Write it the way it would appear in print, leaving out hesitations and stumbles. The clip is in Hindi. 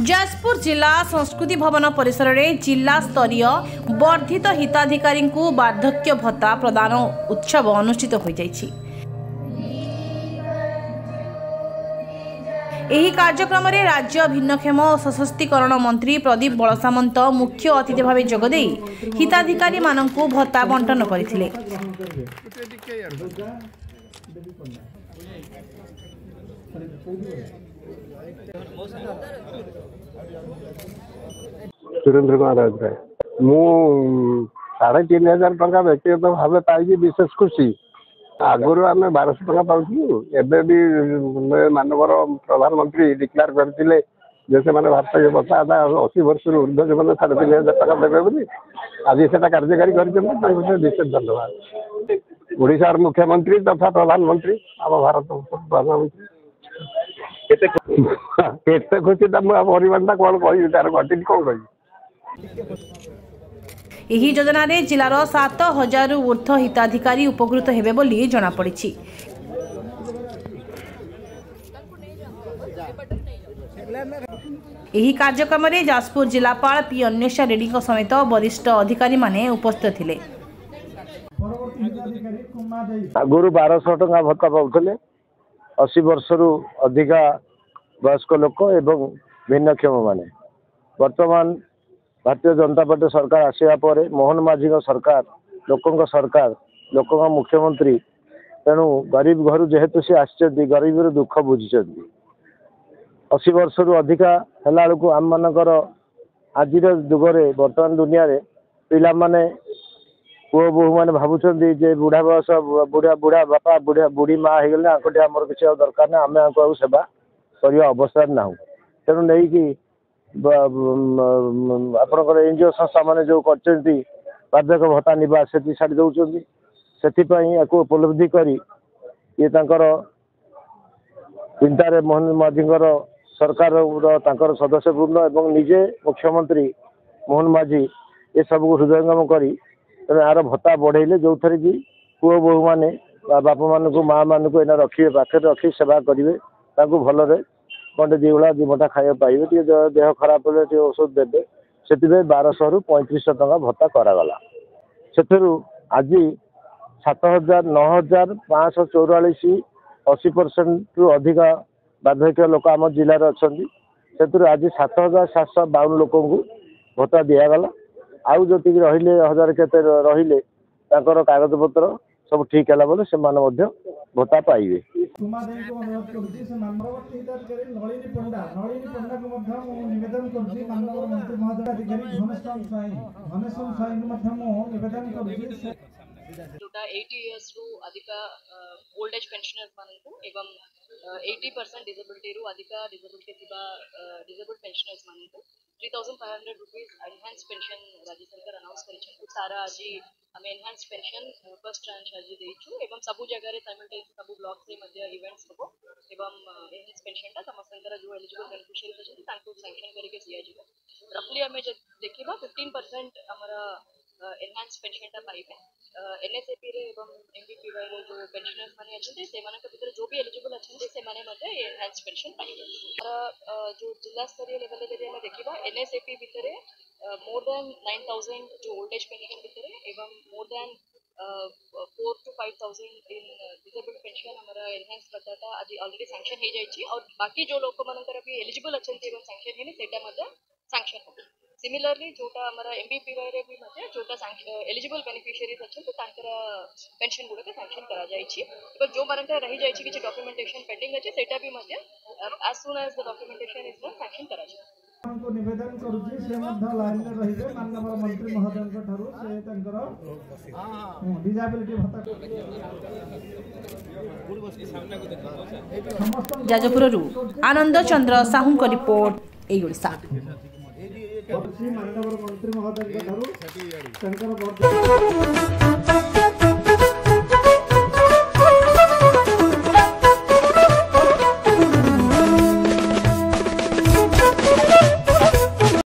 जाजपुर जिला संस्कृति भवन परिसर में जिला स्तरीय वर्धित हिताधिकारी को वार्धक्य भत्ता प्रदान उत्सव अनुष्ठित हो जाइछि। एही कार्यक्रम रे राज्य भिन्नक्षम और सशक्तिकरण मंत्री प्रदीप बलसामंत मुख्य अतिथि भाव जोगदे हिताधिकारी मानकु भत्ता बंटन करथिले। सुरेंद्र महाराज राय मु 3500 टका व्यक्तिगत भाव पाई विशेष खुशी। आगुरी आम 1200 टका पाऊँ एवं भी मानवर प्रधानमंत्री डिक्लेयर करते से वार्षिक भत्ता 80 वर्ष ऊर्ध जो 3500 टका देवे बोली आज से कार्यकारी कर विशेष धन्यवाद। ओडिशार मुख्यमंत्री तथा प्रधानमंत्री आम भारत प्रधानमंत्री केते खुशी परिमाण कौन कह तार घटी कौन कह। एही योजना रे जिलार 7000 ऊर्ध्व हिताधिकारी उपकृत हेबे बोली जना पड़िछि। एही कार्यक्रम रे जाजपुर जिलापाल पी अन्वेषा रेड्डी समेत वरिष्ठ अधिकारी माने उपस्थित थिले। आगुरु 1200 टका भत्ता पाउथले 80 वर्ष रु अधिका वयस्क लोक एवं भिन्नक्षम माने। वर्तमान भारतीय जनता पार्टी सरकार आसिया पर मोहन माझी सरकार लोकों मुख्यमंत्री तेणु गरीब घर जेहेतु सी आसछन्ती गरीब दुख बुझी 80 वर्ष रु अधिका हला बेलू आम मानकर आज जुगरे वर्तमान दुनिया रे पिला माने पुओ बोहू मैंने भावुं जे बुढ़ा बयस बुढ़ा बुढ़ा बापा बुढ़ा बुढ़ी माँ हो गले आंकटे आमर किसी दरकार ना आम आपको सेवा करने अवस्था ना तेणु नहीं कि आपंकर एनजीओ संस्था मैंने जो करते वार्धक्य भत्ता निवा से छाड़ी दौरान से उपलब्धि करी ये चिंतार मोहन माझी सरकार सदस्य वृंद एवं निजे मुख्यमंत्री मोहन माझी ये सब हृदयंगम करी तेनाली यार भत्ता बढ़ेले जो थे कि पुओ बोहू मैंने बापा मान माँ मान को रखिए पाखे रखी सेवा करेंगे भलरे कंटे दिवड़ा दिमटा खाया पाइबे देह खराब हेल्ले औषध देते से 1200 रु 3500 टका भत्ता करागला। से आज 7000 9544 80% रु अधिका वार्धक्य लोक आम जिले में अच्छा से आज 7752 लोक भत्ता दिगला। आउ जो रहिले 1000 केते रहिले कागज पत्र सब ठीक है बोले से भत्ता पाइबे। जोटा 80 इयर्स रु अधिका ओल्ड एज पेंशनर्स मानकु एवं 80% डिसेबिलिटी रु अधिका डिसेबिलिटी थिबा डिसेबल्ड पेंशनर्स मानकु 3500 रुपीस एनहांस पेंशन राज्य सरकार अनाउंस करिछन। सारा आज हमें एनहांस पेंशन फर्स्ट ट्रांच आज देइछु एवं सबु जगह रे साइमल्टेनियस सबु ब्लॉक से मध्य इवेंट्स हबो एवं एनहांस पेंशन ता समस्तंकर जो एलिजिबल बेनिफिशियरीज अछि तांको सैंक्शन करके दिया जिवो। रफली हमें देखिबा 15% हमरा एनहांस पेंशन ता पाइबे। एनएसएपी रे एवं एमबीपीवाई रे जो पेंशनर्स माने अछि से माने भीतर जो भी एलिजिबल अछि से माने मते एनहांस पेंशन पाइबे। जो जिला स्तरीय लेवल रे हम देखिबा एनएसएपी भीतर मोर देन 9000 जो ओल्ड एज पेंशन भीतर एवं more than 4 to 5000 in disabled pension हमारा एनहांस भत्ता आज ऑलरेडी सैंक्शन हो जाइछि और बाकी जो लोक मानकर भी एलिजिबल अछंती एवं सैंक्शन हेने सेटा मते सैंक्शन हो। सिमिलरली जोटा हमारा एमबीपीवाई रे भी मते जोटा एलिजिबल बेनिफिशियरीज अछन तो तांकर पेंशन गुडे सैंक्शन करा जाइछि एवं जो मानकर रही जाइछि कि डॉक्यूमेंटेशन पेंडिंग अछि सेटा भी मते as soon as the documentation is done sanction करा जाय। हमको निवेदन करूची से मध्य लाइन में रहिबे माननीय मंत्री महोदय के ठारू से तंकर डिसेबिलिटी भत्ता जाजपुर रु आनंद चंद्र साहू को रिपोर्ट ए ओडिशा। माननीय मंत्री महोदय के ठारू तंकर